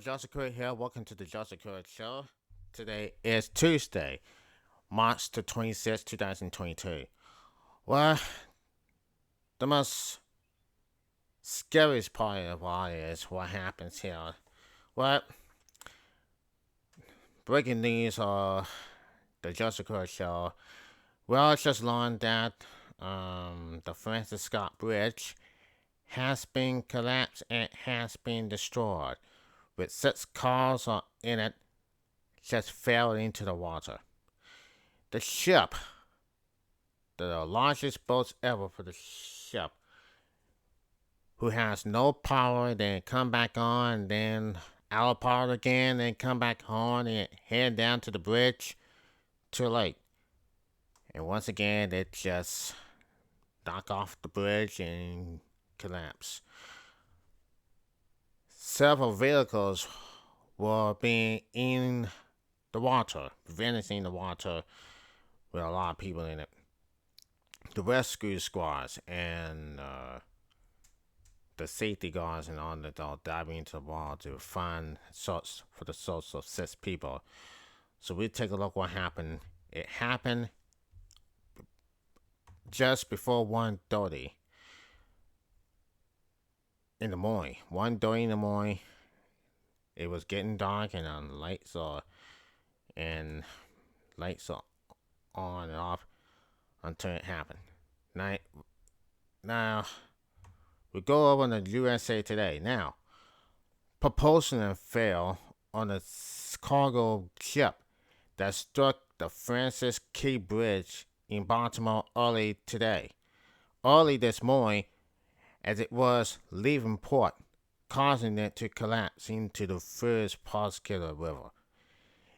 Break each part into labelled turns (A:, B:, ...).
A: Joseph Crudup here. Welcome to the Joseph Crudup Show. Today is Tuesday, March the 26th, 2022. Well, the most scariest part of all is what happens here. Well, breaking news of the Joseph Crudup Show. Well, it's just learned that the Francis Scott Bridge has been collapsed and has been destroyed, with 6 cars in it just fell into the water. The ship, the largest boat ever for the ship, who has no power, then come back on, then out of power again, then come back on and head down to the bridge, too late. And once again, it just knock off the bridge and collapse. Several vehicles were being in the water, preventing the water with a lot of people in it. The rescue squads and the safety guards and all that are diving into the water to find souls for the souls of 6 people. So we take a look what happened. It happened just before 1:30 in the morning. 1:30 in the morning. It was getting dark and lights are on and off until it happened. Now we go over to USA Today. Now, propulsion failed on a cargo ship that struck the Francis Key Bridge in Baltimore early this morning, as it was leaving port, causing it to collapse into the first Pascagoula River.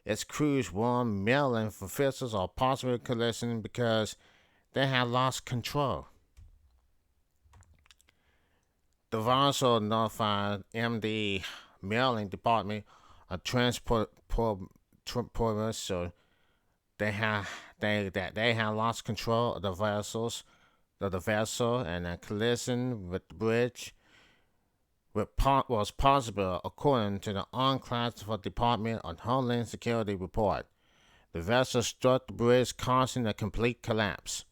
A: Its crews warned Maryland officials of possible collision because they had lost control. The also notified MD Maryland Department of Transport so they had lost control of the vessel and a collision with the bridge was possible, according to the unclassified Department of Homeland Security report. The vessel struck the bridge, causing a complete collapse.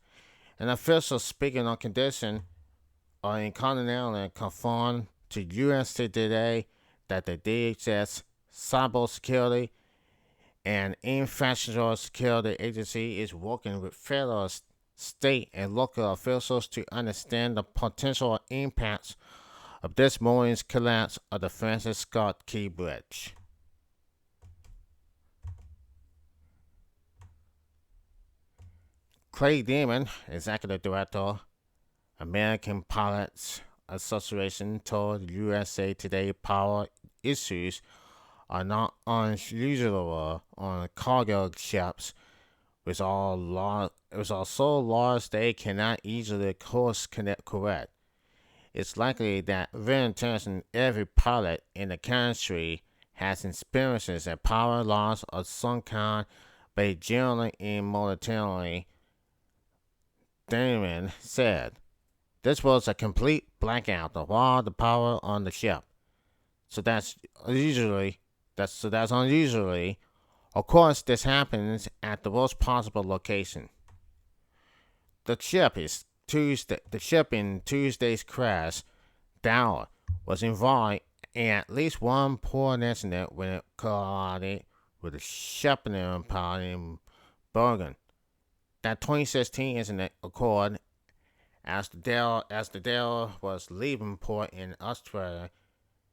A: An official speaking on condition in Continental confirmed to USA Today that the DHS Cybersecurity and Infrastructure Security Agency is working with federal, state, and local officials to understand the potential impacts of this morning's collapse of the Francis Scott Key Bridge. Craig Damon, Executive Director, American Pilots Association, told USA Today power issues are not unusual on cargo ships, which are so large they cannot easily course correct. It's likely that very every pilot in the country has experiences a power loss of some kind, but generally immortality, Damon said. This was a complete blackout of all the power on the ship. So that's unusually. Of course, this happens at the worst possible location. The ship in Tuesday's crash, Dow, was involved in at least one poor incident when it collided with a shipping pod in Bergen. That 2016 incident occurred as the Dow was leaving port in Australia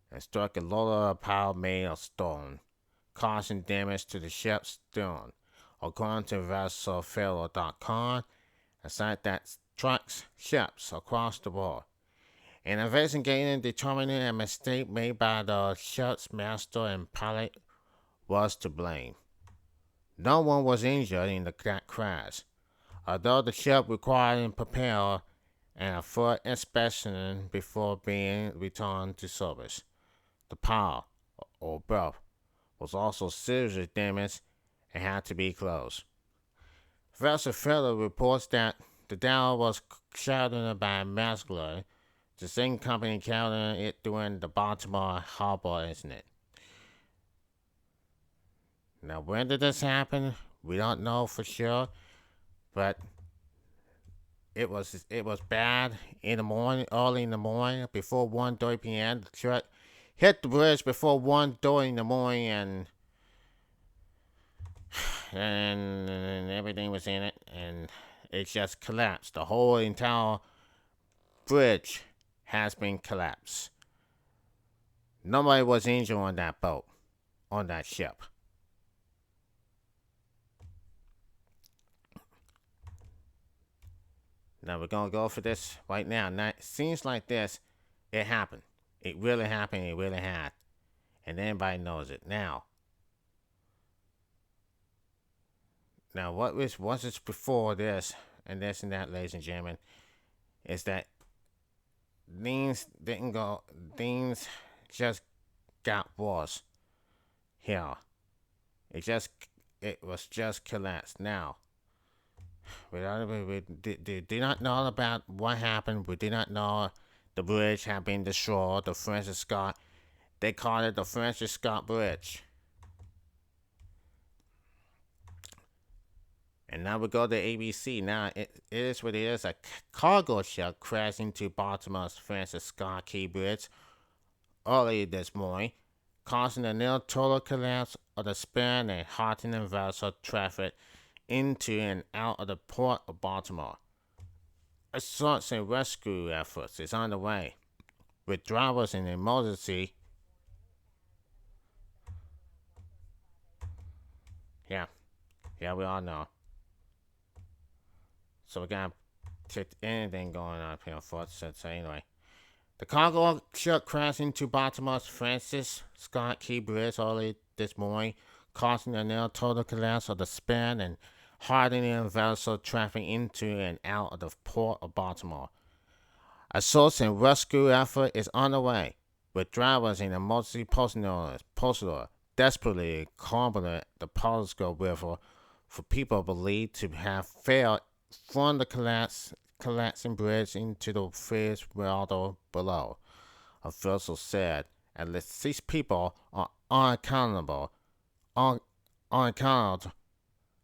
A: and struck a loader of power made of stone, causing damage to the ship's stern, according to VesselFederal.com, a site that tracks ships across the world. An investigation determining a mistake made by the ship's master and pilot was to blame. No one was injured in the crash, although the ship required repair and a full inspection before being returned to service. The power, or berth, was also seriously damaged and had to be closed. VesselFederal reports that the Dow was shattered by the same company carrying it during the Baltimore Harbor incident. Now, when did this happen? We don't know for sure, but it was bad in the morning, early in the morning, before 1:30 p.m. The truck hit the bridge before 1:30 in the morning, and everything was in it, and it just collapsed. The whole entire bridge has been collapsed. Nobody was injured on that boat, on that ship. Now we're gonna go for this right now. Now it seems like this, it happened. It really happened. It really had, and everybody knows it now. Now what was this before this and this and that, ladies and gentlemen, is that things didn't go. Things just got worse here. It was just collapsed. Now we did not know about what happened. We did not know the bridge had been destroyed. The Francis Scott. They called it the Francis Scott Bridge. And now we go to ABC. Now it is what it is. A cargo ship crashed into Baltimore's Francis Scott Key Bridge early this morning, causing a near total collapse of the span and halting vessel traffic into and out of the port of Baltimore. A search and rescue efforts is underway, with drivers in emergency. Yeah, yeah, we all know. So we got anything going on here for us. So anyway, the cargo ship crashed into Baltimore's Francis Scott Key Bridge early this morning, causing a near total collapse of the span and hardening vessel traffic into and out of the port of Baltimore. A search and rescue effort is underway, with drivers in emergency personnel desperately combing the Pasco River for people believed to have failed from the collapsing bridge into the fresh water below. Officials said at least 6 people are unaccounted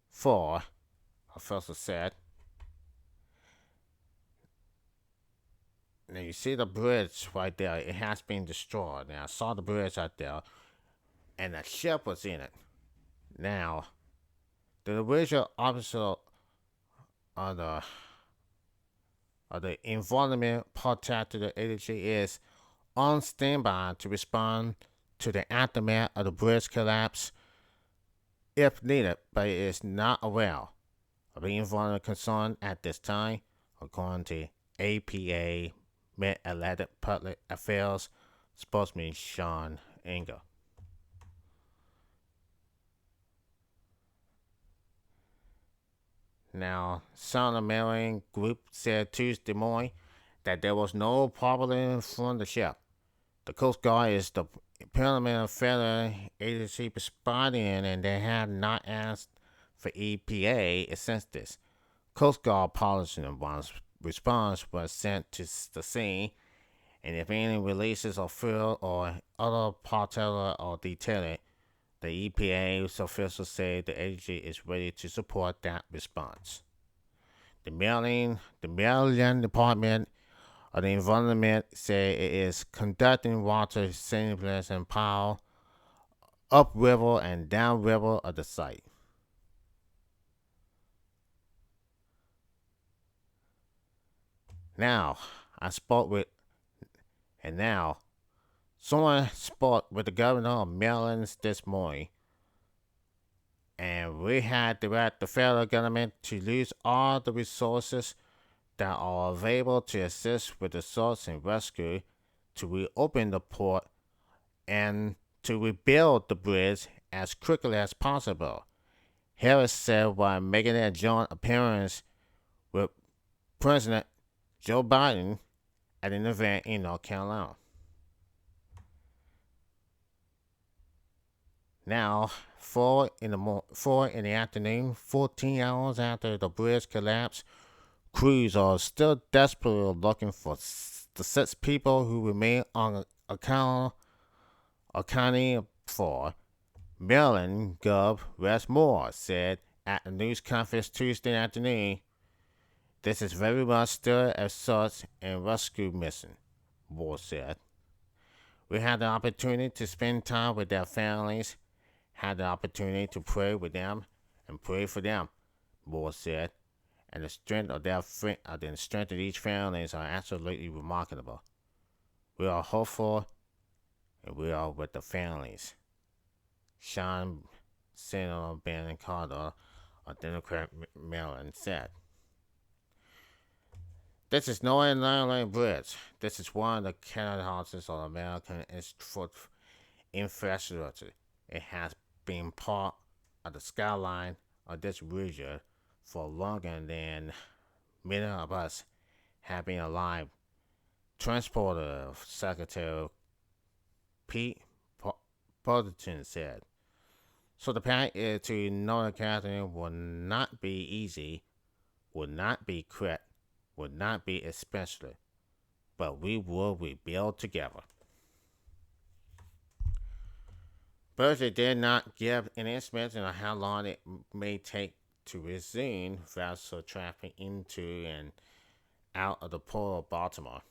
A: for, officials said. Now you see the bridge right there. It has been destroyed. Now I saw the bridge out there, and a ship was in it. Now, the original officer of the environment part to the agency is on standby to respond to the aftermath of the bridge collapse if needed, but it is not aware of the environmental concern at this time, according to APA Mid-Atlantic Public Affairs spokesman Sean Engel. Now, Southern American Group said Tuesday morning that there was no problem from the ship. The Coast Guard is the Parliament Federal Agency responding, and they had not asked for EPA assistance. Coast Guard policy response was sent to the scene, and if any releases are filled or other particular or detailed, the EPA's officials say the agency is ready to support that response. The Maryland Department of the Environment say it is conducting water samples and power upriver and downriver of the site. Now, someone spoke with the governor of Maryland this morning, and we had direct the federal government to use all the resources that are available to assist with the search and rescue, to reopen the port, and to rebuild the bridge as quickly as possible, Harris said while making a joint appearance with President Joe Biden at an event in North Carolina. Now, 4 in the afternoon, 14 hours after the bridge collapsed, crews are still desperately looking for the 6 people who remain unaccounted for. Maryland Gov. Wes Moore said at a news conference Tuesday afternoon. This is very much still a search and rescue mission, Moore said. We had the opportunity to spend time with their families, had the opportunity to pray with them and pray for them, Moore said. And the strength of the strength of each family is absolutely remarkable. We are hopeful, and we are with the families. Sean Senator Ben Carter of Democrat Maryland said. This is no ordinary bridge. This is one of the catalogs of American infrastructure. It has been part of the skyline of this region for longer than many of us have been alive. Transporter Secretary Pete Buttigieg said. So the path to Northern California will not be easy, will not be quick, will not be especially, but we will rebuild together. Buttigieg did not give any estimation on how long it may take to resume vessel traffic into and out of the port of Baltimore.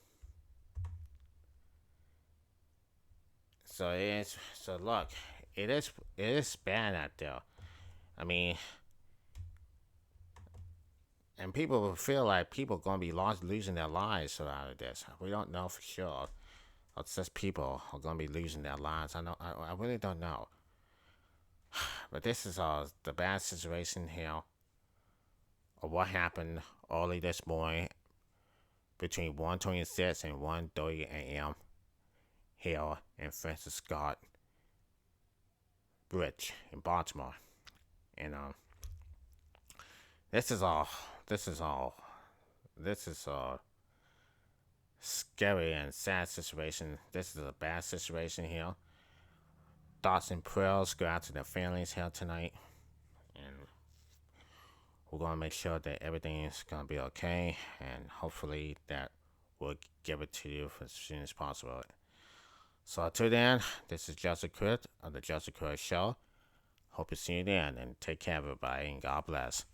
A: So look, it is bad out there. I mean, and people feel like people are going to be losing their lives out of this. We don't know for sure. Or just people are going to be losing their lives. I really don't know. But this is the bad situation here of what happened early this morning between 1:26 and 1:30 a.m. here in Francis Scott Bridge in Baltimore. And this is a scary and sad situation. This is a bad situation here. Thoughts and prayers go out to the families here tonight. And we're going to make sure that everything is going to be okay. And hopefully that we'll give it to you as soon as possible. So until then, this is Joseph Crudup of the Joseph Crudup Show. Hope to see you then, and take care, everybody, and God bless.